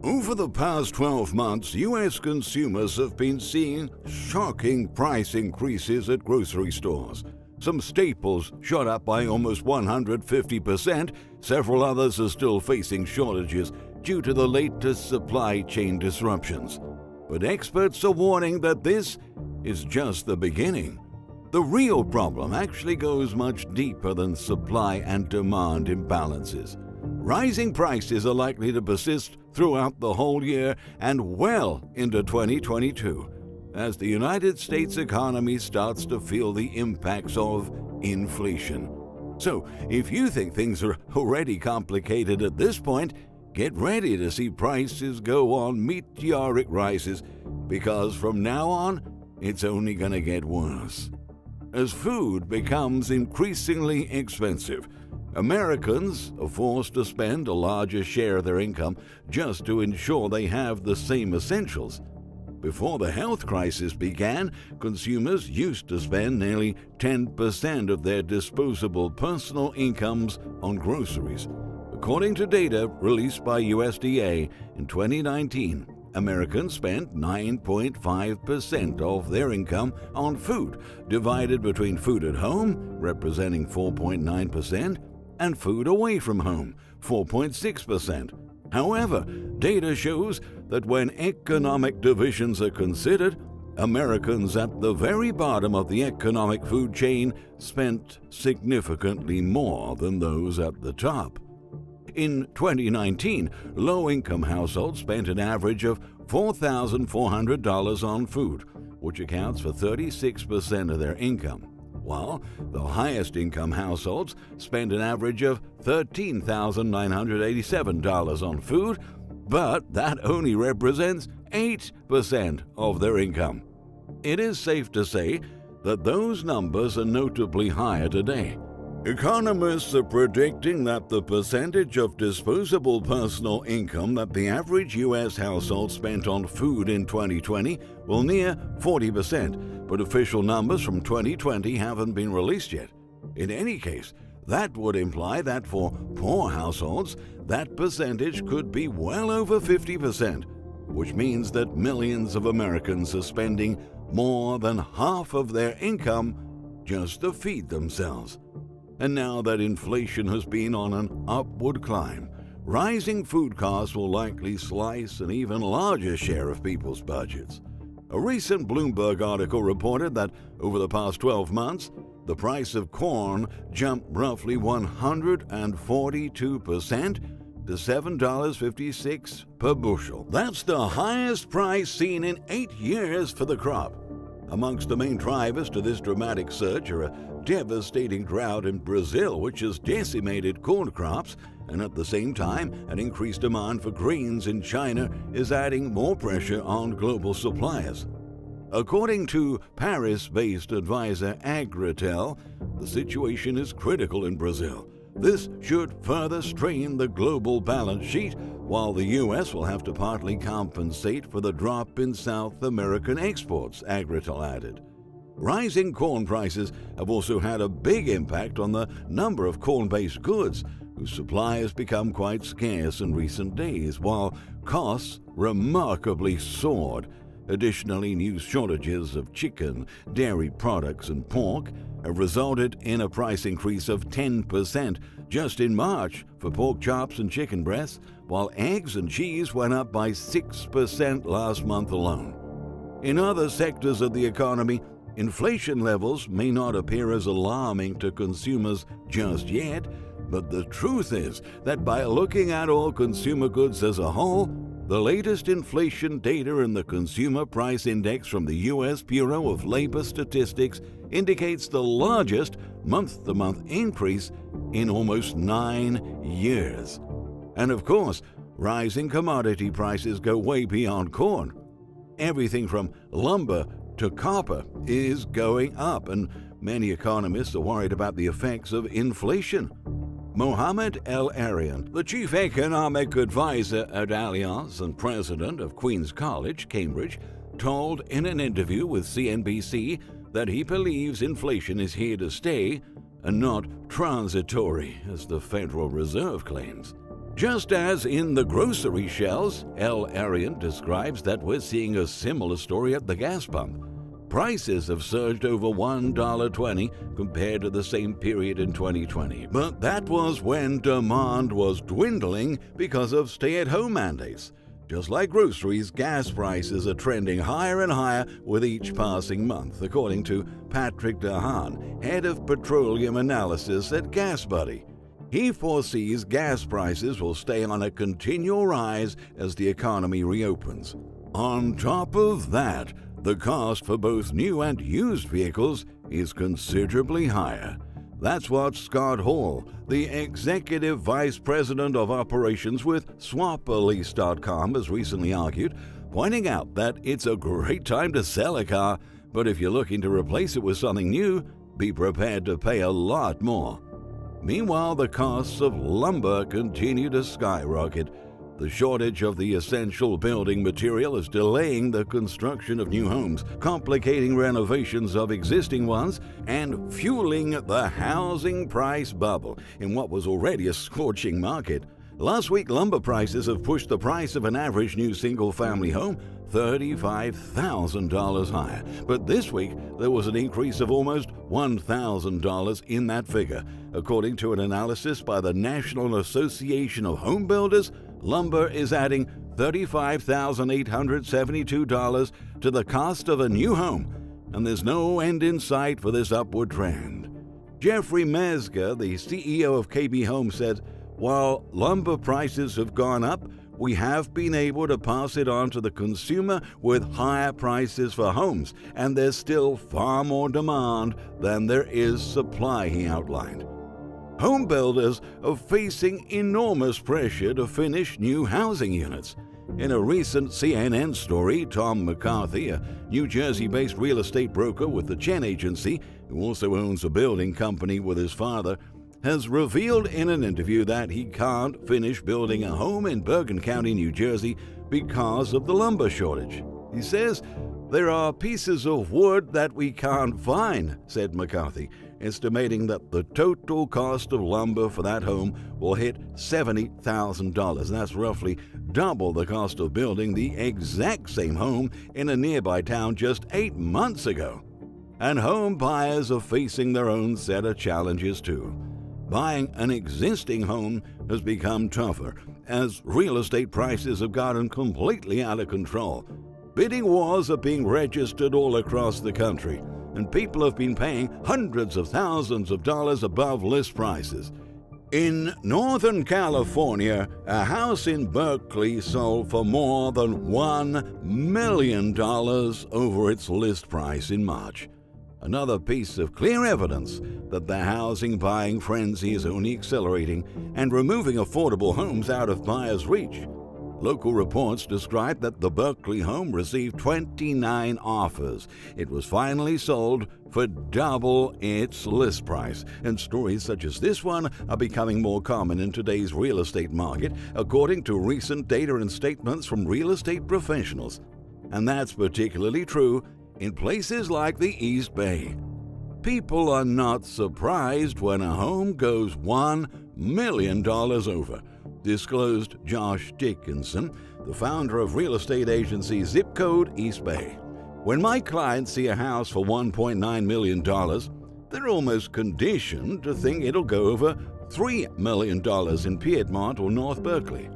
Over the past 12 months, U.S. consumers have been seeing shocking price increases at grocery stores. Some staples shot up by almost 150%. Several others are still facing shortages due to the latest supply chain disruptions. But experts are warning that this is just the beginning. The real problem actually goes much deeper than supply and demand imbalances. Rising prices are likely to persist throughout the whole year and well into 2022, as the United States economy starts to feel the impacts of inflation. So, if you think things are already complicated at this point, get ready to see prices go on meteoric rises, because from now on, it's only going to get worse. As food becomes increasingly expensive, Americans are forced to spend a larger share of their income just to ensure they have the same essentials. Before the health crisis began, consumers used to spend nearly 10% of their disposable personal incomes on groceries. According to data released by USDA in 2019, Americans spent 9.5% of their income on food, divided between food at home, representing 4.9%, and food away from home, 4.6%. However, data shows that when economic divisions are considered, Americans at the very bottom of the economic food chain spent significantly more than those at the top. In 2019, low-income households spent an average of $4,400 on food, which accounts for 36% of their income, while the highest-income households spent an average of $13,987 on food, but that only represents 8% of their income. It is safe to say that those numbers are notably higher today. Economists are predicting that the percentage of disposable personal income that the average U.S. household spent on food in 2020 will near 40%, but official numbers from 2020 haven't been released yet. In any case, that would imply that for poor households, that percentage could be well over 50%, which means that millions of Americans are spending more than half of their income just to feed themselves. And now that inflation has been on an upward climb, rising food costs will likely slice an even larger share of people's budgets. A recent Bloomberg article reported that over the past 12 months, the price of corn jumped roughly 142% to $7.56 per bushel. That's the highest price seen in 8 years for the crop. Amongst the main drivers to this dramatic surge are a devastating drought in Brazil, which has decimated corn crops, and at the same time, an increased demand for grains in China is adding more pressure on global suppliers. According to Paris-based advisor Agritel, the situation is critical in Brazil. This should further strain the global balance sheet, while the U.S. will have to partly compensate for the drop in South American exports, Agritel added. Rising corn prices have also had a big impact on the number of corn-based goods, whose supply has become quite scarce in recent days, while costs remarkably soared. Additionally, new shortages of chicken, dairy products, and pork have resulted in a price increase of 10% just in March for pork chops and chicken breasts, while eggs and cheese went up by 6% last month alone. In other sectors of the economy, inflation levels may not appear as alarming to consumers just yet, but the truth is that by looking at all consumer goods as a whole, the latest inflation data in the Consumer Price Index from the U.S. Bureau of Labor Statistics indicates the largest month-to-month increase in almost 9 years. And of course, rising commodity prices go way beyond corn. Everything from lumber to copper is going up, and many economists are worried about the effects of inflation. Mohamed El-Arian, the chief economic advisor at Allianz and president of Queen's College, Cambridge, told in an interview with CNBC that he believes inflation is here to stay and not transitory, as the Federal Reserve claims. Just as in the grocery shelves, El Arian describes that we're seeing a similar story at the gas pump. Prices have surged over $1.20 compared to the same period in 2020, but that was when demand was dwindling because of stay-at-home mandates. Just like groceries, gas prices are trending higher and higher with each passing month, according to Patrick DeHaan, head of petroleum analysis at GasBuddy. He foresees gas prices will stay on a continual rise as the economy reopens. On top of that, the cost for both new and used vehicles is considerably higher. That's what Scott Hall, the Executive Vice President of Operations with SwapAlease.com, has recently argued, pointing out that it's a great time to sell a car, but if you're looking to replace it with something new, be prepared to pay a lot more. Meanwhile, the costs of lumber continue to skyrocket. The shortage of the essential building material is delaying the construction of new homes, complicating renovations of existing ones, and fueling the housing price bubble in what was already a scorching market. Last week, lumber prices have pushed the price of an average new single-family home $35,000 higher. But this week, there was an increase of almost $1,000 in that figure. According to an analysis by the National Association of Home Builders, lumber is adding $35,872 to the cost of a new home, and there's no end in sight for this upward trend. Jeffrey Mezger, the CEO of KB Home, said, "While lumber prices have gone up, we have been able to pass it on to the consumer with higher prices for homes, and there's still far more demand than there is supply," he outlined. Home builders are facing enormous pressure to finish new housing units. In a recent CNN story, Tom McCarthy, a New Jersey-based real estate broker with the Chen Agency, who also owns a building company with his father, has revealed in an interview that he can't finish building a home in Bergen County, New Jersey, because of the lumber shortage. He says, "There are pieces of wood that we can't find," said McCarthy, estimating that the total cost of lumber for that home will hit $70,000. That's roughly double the cost of building the exact same home in a nearby town just 8 months ago. And home buyers are facing their own set of challenges too. Buying an existing home has become tougher as real estate prices have gotten completely out of control. Bidding wars are being registered all across the country, and people have been paying hundreds of thousands of dollars above list prices. In Northern California, a house in Berkeley sold for more than $1 million over its list price in March. Another piece of clear evidence that the housing buying frenzy is only accelerating and removing affordable homes out of buyers' reach. Local reports describe that the Berkeley home received 29 offers. It was finally sold for double its list price, and stories such as this one are becoming more common in today's real estate market, according to recent data and statements from real estate professionals. And that's particularly true in places like the East Bay. People are not surprised when a home goes $1 million over, disclosed Josh Dickinson, the founder of real estate agency Zip Code East Bay. "When my clients see a house for $1.9 million, they're almost conditioned to think it'll go over $3 million in Piedmont or North Berkeley."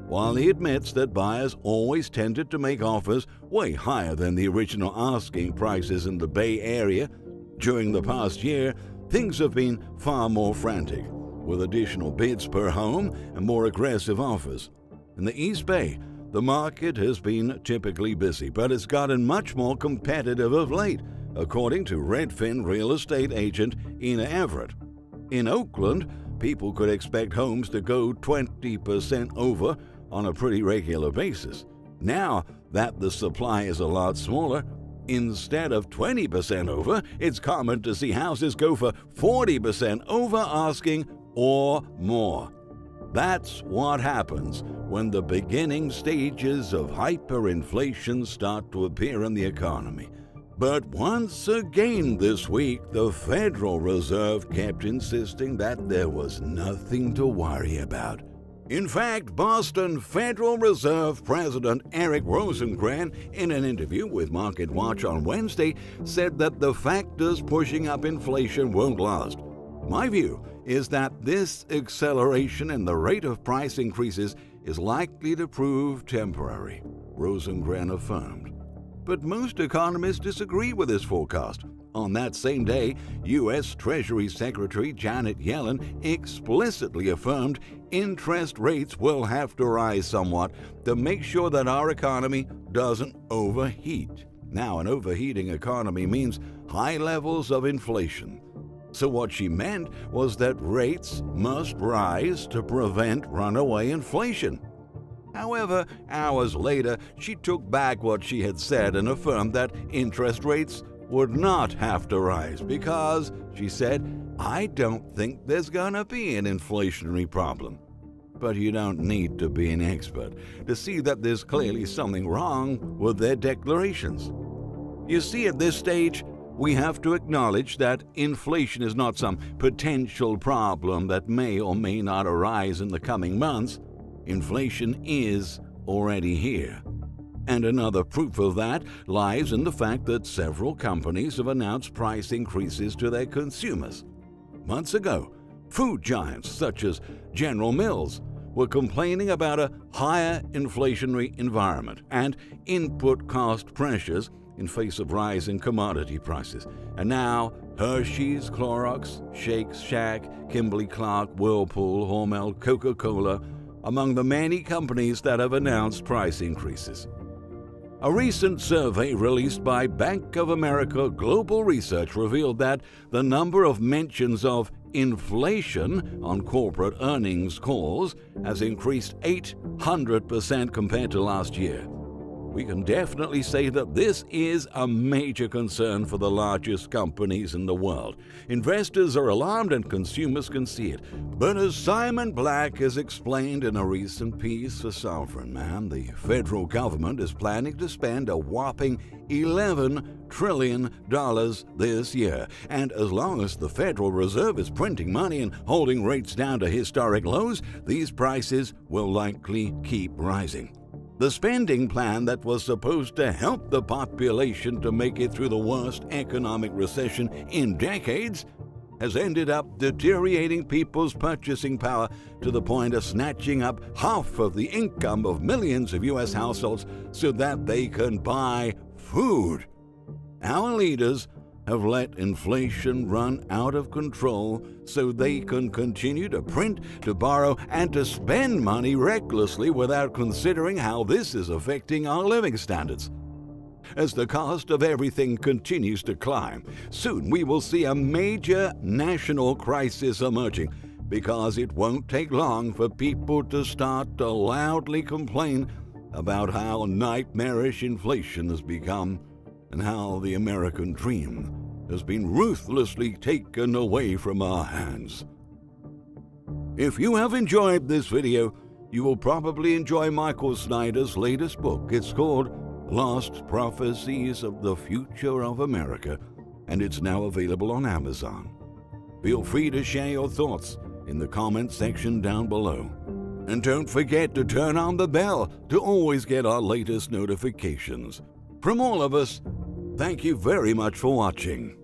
While he admits that buyers always tended to make offers way higher than the original asking prices in the Bay Area, during the past year, things have been far more frantic, with additional bids per home and more aggressive offers. In the East Bay, the market has been typically busy, but it's gotten much more competitive of late, according to Redfin real estate agent Ina Everett. In Oakland, people could expect homes to go 20% over on a pretty regular basis. Now that the supply is a lot smaller, instead of 20% over, it's common to see houses go for 40% over asking or more. That's what happens when the beginning stages of hyperinflation start to appear in the economy. But once again this week, the Federal Reserve kept insisting that there was nothing to worry about. In fact, Boston Federal Reserve President Eric Rosengren, in an interview with MarketWatch on Wednesday, said that the factors pushing up inflation won't last. My view is that this acceleration in the rate of price increases is likely to prove temporary, Rosengren affirmed. But most economists disagree with this forecast. On that same day, U.S. Treasury Secretary Janet Yellen explicitly affirmed interest rates will have to rise somewhat to make sure that our economy doesn't overheat. Now, an overheating economy means high levels of inflation. So what she meant was that rates must rise to prevent runaway inflation. However, hours later, she took back what she had said and affirmed that interest rates would not have to rise because, she said, I don't think there's gonna be an inflationary problem. But you don't need to be an expert to see that there's clearly something wrong with their declarations. You see, at this stage, we have to acknowledge that inflation is not some potential problem that may or may not arise in the coming months. Inflation is already here. And another proof of that lies in the fact that several companies have announced price increases to their consumers. Months ago, food giants such as General Mills were complaining about a higher inflationary environment and input cost pressures in face of rising commodity prices. And now, Hershey's, Clorox, Shake Shack, Kimberly-Clark, Whirlpool, Hormel, Coca-Cola, among the many companies that have announced price increases. A recent survey released by Bank of America Global Research revealed that the number of mentions of inflation on corporate earnings calls has increased 800% compared to last year. We can definitely say that this is a major concern for the largest companies in the world. Investors are alarmed and consumers can see it. But as Simon Black has explained in a recent piece for Sovereign Man, the federal government is planning to spend a whopping $11 trillion this year. And as long as the Federal Reserve is printing money and holding rates down to historic lows, these prices will likely keep rising. The spending plan that was supposed to help the population to make it through the worst economic recession in decades has ended up deteriorating people's purchasing power to the point of snatching up half of the income of millions of U.S. households so that they can buy food. Our leaders have let inflation run out of control so they can continue to print, to borrow, and to spend money recklessly without considering how this is affecting our living standards. As the cost of everything continues to climb, soon we will see a major national crisis emerging because it won't take long for people to start to loudly complain about how nightmarish inflation has become and how the American dream has been ruthlessly taken away from our hands. If you have enjoyed this video, you will probably enjoy Michael Snyder's latest book. It's called Lost Prophecies of the Future of America, and it's now available on Amazon. Feel free to share your thoughts in the comment section down below. And don't forget to turn on the bell to always get our latest notifications. From all of us, thank you very much for watching.